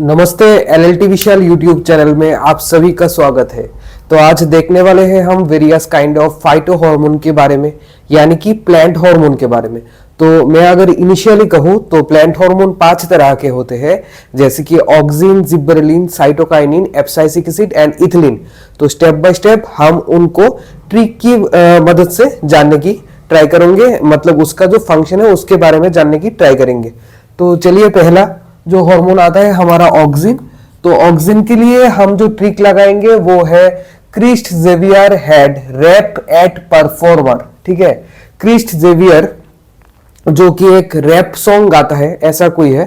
नमस्ते। एलएलटी विशाल YouTube channel में आप सभी का स्वागत है। तो आज देखने वाले हैं हम various kind of phyto hormone के बारे में, यानी कि प्लांट हार्मोन के बारे में। तो मैं अगर इनिशियली कहूँ तो प्लांट हार्मोन 5 तरह के होते हैं, जैसे कि auxin, gibberellin, cytokinin, abscisic acid and ethylene. तो स्टेप बाय स्टेप हम उनको ट्रिक की मदद से जानने की ट्राई करेंगे, मतलब उसका जो फंक्शन है उसके बारे में जानने की ट्राई करेंगे। तो चलिए, पहला जो हार्मोन आता है हमारा ऑक्सिन। तो ऑक्सिन के लिए हम जो ट्रिक लगाएंगे वो है Christ Xavier head wrap at performer. ठीक है, क्रिस्ट जेवियर जो कि एक रैप सॉन्ग गाता है, ऐसा कोई है,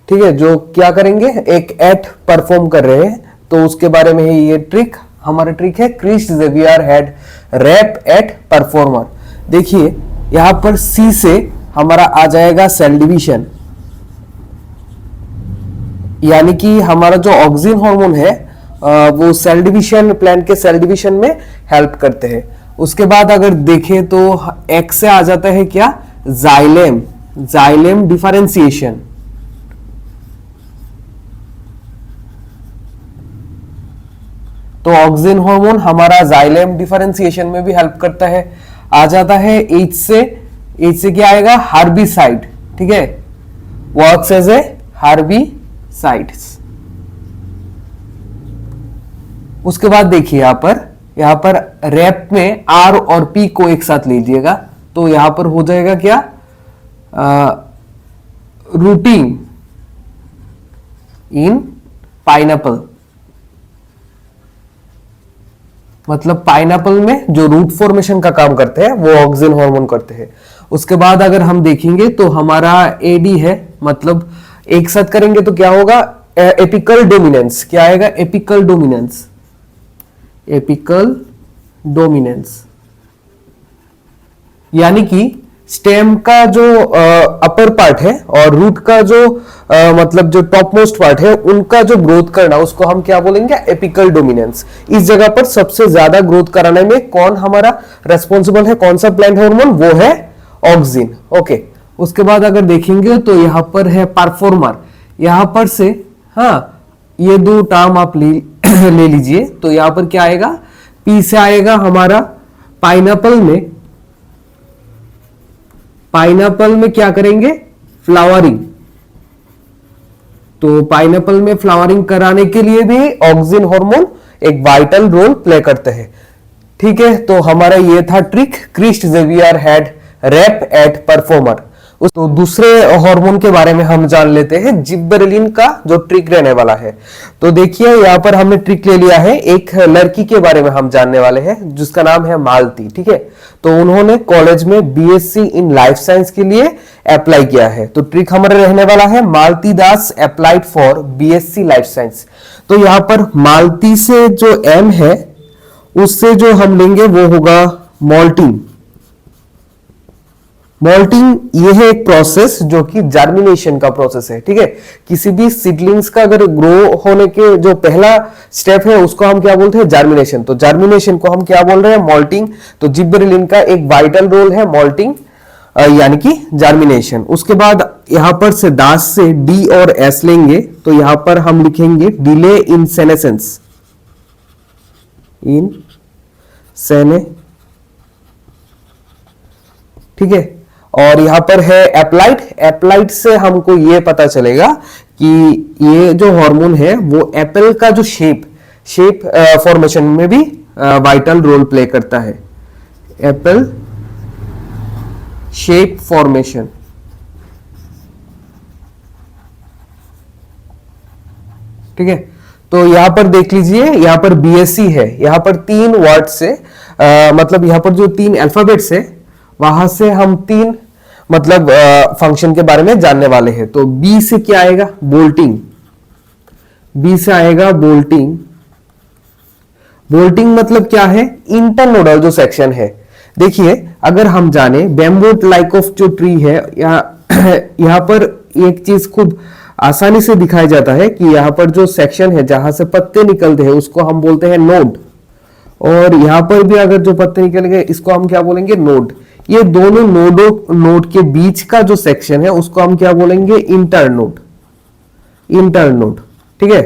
ठीक है, जो क्या करेंगे, एक एट परफॉर्म कर रहे हैं। तो उसके बारे में ही ये ट्रिक, हमारा ट्रिक है Christ Xavier head wrap at performer. देखिए यहां पर सी से हमारा आ जाएगा सेल डिवीजन, यानी कि हमारा जो ऑक्सिन हार्मोन है वो सेल डिवीजन, प्लांट के सेल डिवीजन में हेल्प करते हैं। उसके बाद अगर देखें तो एक से आ जाता है क्या, जाइलेम, जाइलेम डिफरेंशिएशन। तो ऑक्सिन हार्मोन हमारा जाइलेम डिफरेंशिएशन में भी हेल्प करता है। आ जाता है एच से, एच से क्या आएगा, हार्बिसाइड। ठीक है, वर्क्स एज ए हार्बिसाइड्स। उसके बाद देखिए यहां पर रैप में आर और पी को एक साथ लीजिएगा, तो यहां पर हो जाएगा क्या, रूटिंग इन पाइनएप्पल। मतलब पाइनएप्पल में जो रूट फॉर्मेशन का काम करते हैं वो ऑक्सिन हार्मोन करते हैं। उसके बाद अगर हम देखेंगे तो हमारा एडी है, मतलब एक साथ करेंगे तो क्या होगा, एपिकल डोमिनेंस। क्या आएगा, एपिकल डोमिनेंस, एपिकल डोमिनेंस, यानी कि स्टेम का जो अपर पार्ट है और रूट का जो मतलब जो टॉप मोस्ट पार्ट है, उनका जो ग्रोथ करना, उसको हम क्या बोलेंगे, एपिकल डोमिनेंस। इस जगह पर सबसे ज्यादा ग्रोथ कराने में कौन हमारा रेस्पॉन्सिबल है, कौन सा प्लांट हार्मोन, वो है ऑक्सिन। ओके, उसके बाद अगर देखेंगे तो यहां पर है परफॉर्मर। यहां पर से, हाँ, ये दो टर्म आप ले लीजिए। तो यहां पर क्या आएगा, पी से आएगा हमारा पाइनएप्पल में, पाइनएप्पल में क्या करेंगे, फ्लावरिंग। तो पाइनएप्पल में फ्लावरिंग कराने के लिए भी ऑक्सिन हार्मोन एक वाइटल रोल प्ले करते हैं। ठीक है, तो हमारा ये था trick Christ Xavier head wrap at performer. तो दूसरे हार्मोन के बारे में हम जान लेते हैं, जिबरेलिन का जो ट्रिक रहने वाला है। तो देखिए यहां पर हमने ट्रिक ले लिया है, एक लड़की के बारे में हम जानने वाले हैं जिसका नाम है मालती। ठीक है, तो उन्होंने कॉलेज में बीएससी इन लाइफ साइंस के लिए अप्लाई किया है। तो ट्रिक हमारा रहने वाला है, Malati Das applied for BSc life science. तो यहां पर मालती से जो एम है उससे जो हम लेंगे वो होगा मॉल्टिंग। मॉल्टिंग ये है एक प्रोसेस जो कि जर्मिनेशन का प्रोसेस है। ठीक है, किसी भी सीडलिंग्स का अगर ग्रो होने के जो पहला स्टेप है उसको हम क्या बोलते हैं, जर्मिनेशन। तो जर्मिनेशन को हम क्या बोल रहे हैं, मॉल्टिंग। तो जिबरेलिन का एक वाइटल रोल है मॉल्टिंग, यानी कि जर्मिनेशन। उसके बाद यहां पर से दास से डी और एस लेंगे, तो यहां पर हम लिखेंगे डिले इन सेनेसेंस, इन सेने। ठीक है, और यहां पर है एप्लाइड। एप्लाइड से हमको ये पता चलेगा कि ये जो हार्मोन है वो एप्पल का जो शेप फॉर्मेशन में भी वाइटल रोल प्ले करता है, एप्पल शेप फॉर्मेशन। ठीक है, तो यहां पर देख लीजिए, यहां पर बीएससी है, यहां पर 3 वर्ड से मतलब यहां पर जो 3 अल्फाबेट्स है वहां से हम 3 मतलब फंक्शन के बारे में जानने वाले हैं। तो बी से क्या आएगा, बोल्टिंग। बी से आएगा बोल्टिंग। बोल्टिंग मतलब क्या है, इंटरनोडल जो सेक्शन है। देखिए अगर हम जाने बैम्बू लाइक ऑफ जो ट्री है, यहां पर एक चीज खूब आसानी से दिखाया जाता है कि यहां पर जो सेक्शन है जहां से पत्ते निकलते हैं उसको हम बोलते हैं नोड, और यहां पर भी अगर जो पत्ते निकलेंगे इसको हम क्या बोलेंगे, नोड। ये दोनों नोड के बीच का जो सेक्शन है उसको हम क्या बोलेंगे, इंटरनोड। इंटरनोड, ठीक है।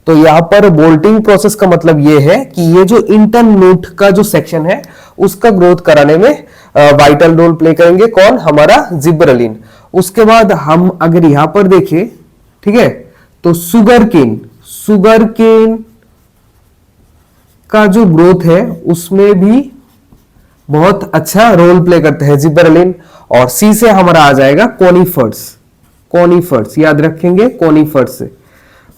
तो यहाँ पर बोल्टिंग प्रोसेस का मतलब ये है कि ये जो इंटरनूट का जो सेक्शन है उसका ग्रोथ कराने में वाइटल रोल प्ले करेंगे कौन, हमारा जिब्रेलिन। उसके बाद हम अगर यहां पर देखें, ठीक है, तो शुगर केन का जो ग्रोथ है उसमें भी बहुत अच्छा रोल प्ले करते हैं जिब्रेलिन। और सी से हमारा आ जाएगा कोनिफर्स, याद रखेंगे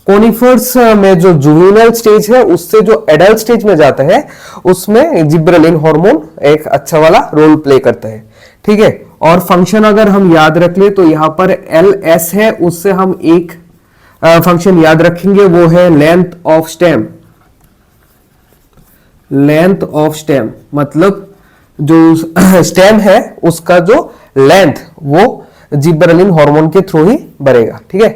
कोनिफर्स में जो जुवेनाइल स्टेज है उससे जो एडल्ट स्टेज में जाता है उसमें जिब्रेलिन हार्मोन एक अच्छा वाला रोल प्ले करता है, ठीक है। और फंक्शन अगर हम याद रख ले तो यहां पर LS है, उससे हम एक फंक्शन याद रखेंगे, वो है लेंथ ऑफ स्टेम। मतलब जो स्टेम है उसका जो लेंथ वो जिब्रेलिन हार्मोन के थ्रू ही बढ़ेगा, ठीक है।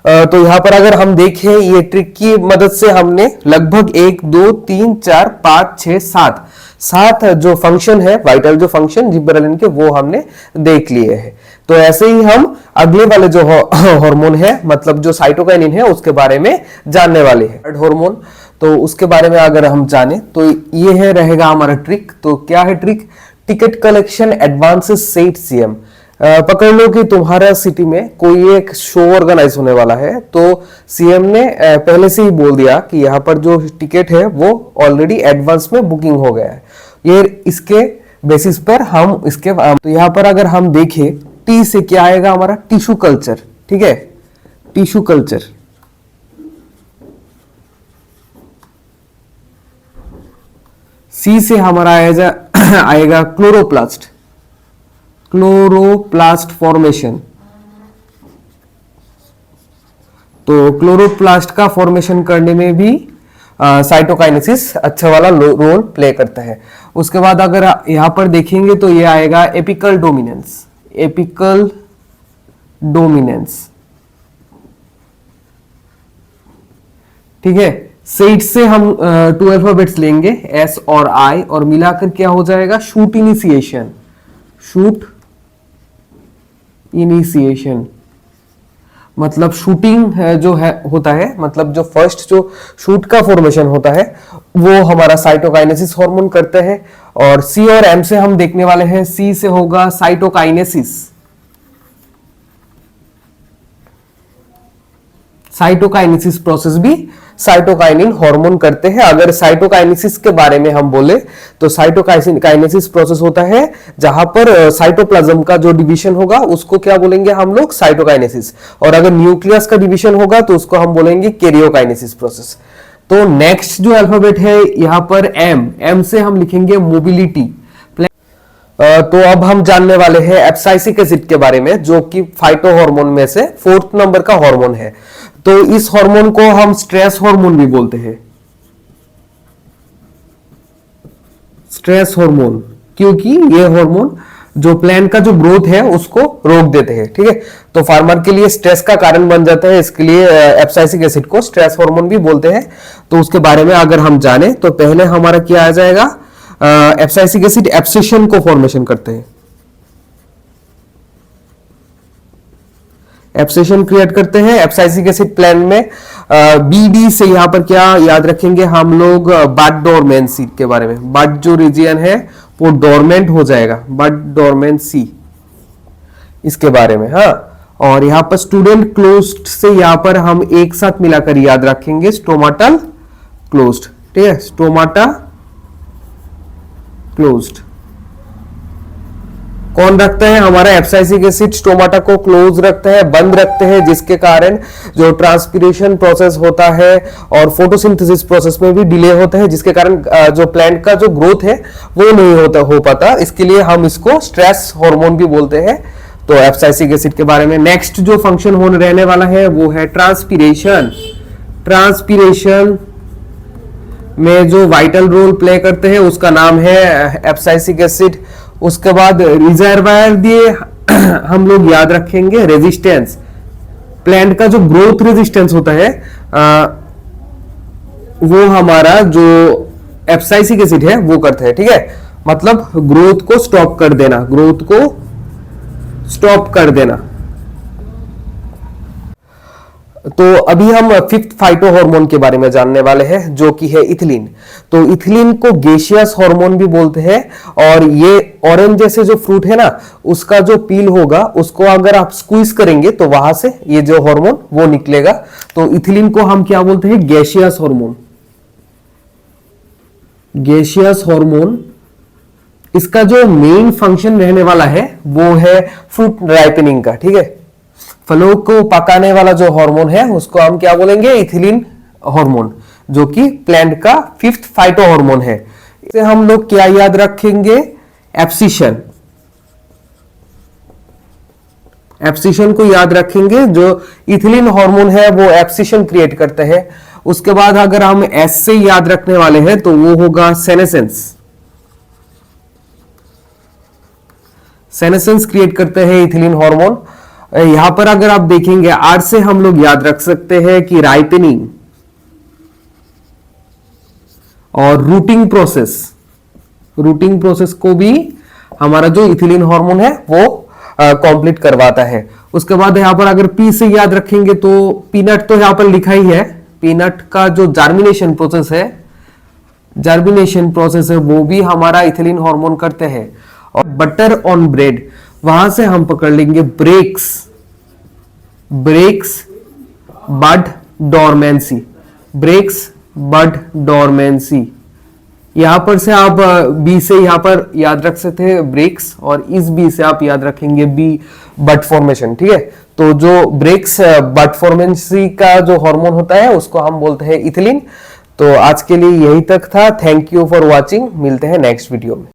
तो यहां पर अगर हम देखें ये ट्रिक की मदद से हमने लगभग 1 2 3 4 5 6 7 जो फंक्शन है, वाइटल जो फंक्शन जिब्रेलिन के, वो हमने देख लिए हैं। तो ऐसे ही हम अगले वाले जो हार्मोन है, मतलब जो साइटोकाइनिन है, उसके बारे में जानने वाले हैं। हार्मोन, तो उसके बारे में अगर हम जाने तो ये है रहेगा हमारा ट्रिक। तो क्या है trick? Ticket collection advances set CM. पकड़ लो कि तुम्हारा सिटी में कोई एक शो ऑर्गेनाइज होने वाला है, तो सीएम ने पहले से ही बोल दिया कि यहाँ पर जो टिकट है वो ऑलरेडी एडवांस में बुकिंग हो गया है। ये इसके बेसिस पर हम इसके, तो यहाँ पर अगर हम देखें टी से क्या आएगा हमारा, टिश्यू कल्चर, ठीक है, टिश्यू कल्चर। सी से हमारा आएगा क्लोरोप्लास्ट फॉर्मेशन। तो क्लोरोप्लास्ट का फॉर्मेशन करने में भी साइटोकाइनेसिस अच्छा वाला रोल प्ले करता है। उसके बाद अगर यहां पर देखेंगे तो ये आएगा एपिकल डोमिनेंस, ठीक है। सेट से हम 2 अल्फाबेट्स लेंगे S और I और मिलाकर क्या हो जाएगा, शूट इनिशिएशन। मतलब शूटिंग जो है होता है, मतलब जो फर्स्ट जो शूट का फॉर्मेशन होता है वो हमारा साइटोकाइनेसिस हार्मोन करते हैं। और C और M से हम देखने वाले हैं, C से होगा साइटोकाइनेसिस प्रोसेस भी साइटोकाइनिन हार्मोन करते हैं। अगर साइटोकाइनेसिस के बारे में हम बोले तो साइटोकाइनेसिस प्रोसेस होता है जहां पर साइटोप्लाज्म का जो डिवीजन होगा उसको क्या बोलेंगे हम लोग, साइटोकाइनेसिस। और अगर न्यूक्लियस का डिवीजन होगा तो उसको हम बोलेंगे कैरियोकाइनेसिस प्रोसेस। तो नेक्स्ट जो अल्फाबेट है यहां पर M से हम लिखेंगे मोबिलिटी। तो अब हम जानने वाले हैं एब्साइसिक एसिड के बारे में, जो कि फाइटो हार्मोन में से 4th नंबर का हार्मोन है। तो इस हार्मोन को हम स्ट्रेस हार्मोन भी बोलते हैं, स्ट्रेस हार्मोन, क्योंकि ये हार्मोन जो प्लांट का जो ग्रोथ है उसको रोक देते हैं, ठीक है। तो फार्मर के लिए स्ट्रेस का कारण बन जाता है, इसके लिए एब्साइसिक एसिड को स्ट्रेस हार्मोन भी बोलते हैं। तो उसके बारे में अगर हम जाने तो पहले हमारा क्या आ जाएगा, एब्साइसिक एसिड एब्सेशन को फॉर्मेशन करते हैं, एब्सेशन क्रिएट करते हैं एब्साइसिक एसिड प्लांट में। BD से यहां पर क्या याद रखेंगे हम लोग, बड डोरमेंसी के बारे में। बड जो रीजियन है वो डोरमेंट हो जाएगा, बड डोरमेंसी, इसके बारे में। हाँ, और यहां पर स्टूडेंट क्लोज्ड से यहां पर हम एक साथ मिलाकर याद रखेंगे स्टोमाटल क्लोज्ड, ठीक है, स्टोमाटा क्लोज्ड। कौन रखता है, हमारा एब्साइसिक एसिड स्टोमाटा को क्लोज रखता है, बंद रखते हैं, जिसके कारण जो ट्रांसपिरेशन प्रोसेस होता है और फोटोसिंथेसिस प्रोसेस में भी डिले होता है, जिसके कारण जो प्लांट का जो ग्रोथ है वो नहीं हो पाता। इसके लिए हम इसको स्ट्रेस हार्मोन भी बोलते हैं। तो एब्साइसिक एसिड के बारे में नेक्स्ट जो फंक्शन होने रहने वाला है वो है ट्रांसपिरेशन में जो वाइटल रोल प्ले करते हैं उसका नाम है एब्साइसिक एसिड। उसके बाद रिजर्वायर दिए हम लोग याद रखेंगे रेजिस्टेंस, प्लांट का जो ग्रोथ रेजिस्टेंस होता है वो हमारा जो एब्साइसिक एसिड है वो करता है, ठीक है। मतलब ग्रोथ को स्टॉप कर देना, तो अभी हम फिफ्थ फाइटो हार्मोन के बारे में जानने वाले हैं, जो कि है इथिलीन। तो इथिलीन को गैसियस हार्मोन भी बोलते हैं, और ये ऑरेंज जैसे जो फ्रूट है ना, उसका जो पील होगा उसको अगर आप स्क्वीज करेंगे तो वहां से ये जो हार्मोन वो निकलेगा। तो इथिलीन को हम क्या बोलते हैं? Gaseous hormone. गैसियस हार्मोन, इसका जो मेन फंक्शन रहने वाला है वो है फ्रूट राइपनिंग का, ठीक है। फलों को पकाने वाला जो हार्मोन है उसको हम क्या बोलेंगे? इथिलीन हार्मोन, जो कि प्लांट का फिफ्थ फाइटो हार्मोन है। इसे हम लोग क्या याद रखेंगे? एब्सिशन। एब्सिशन को याद रखेंगे। जो इथिलीन हार्मोन है वो एब्सिशन क्रिएट करते हैं। उसके बाद अगर हम एस से याद रखने वाले हैं तो वो होगा सेनेसेंस। सेनेसेंस क्रिएट करते हैं इथिलीन हार्मोन। यहां पर अगर आप देखेंगे आर से हम लोग याद रख सकते हैं कि राइपनिंग और रूटिंग प्रोसेस। रूटिंग प्रोसेस को भी हमारा जो इथिलीन हार्मोन है वो कंप्लीट करवाता है। उसके बाद यहां पर अगर पी से याद रखेंगे तो पीनट तो यहां पर लिखा ही है। पीनट का जो जर्मिनेशन प्रोसेस है, वो भी हमारा इथिलीन हार्मोन करते हैं। और बटर ऑन ब्रेड, वहां से हम पकड़ लेंगे ब्रेक्स बड डोरमेंसी। ब्रेक्स बड डोरमेंसी, यहां पर से आप बी से यहां पर याद रख सकते हैं ब्रेक्स, और इस बी से आप याद रखेंगे बी बड फॉर्मेशन, ठीक है। तो जो ब्रेक्स बड फॉर्मेंसी का जो हार्मोन होता है उसको हम बोलते हैं इथिलीन। तो आज के लिए यही तक था। Thank you for watching. मिलते हैं नेक्स्ट वीडियो में।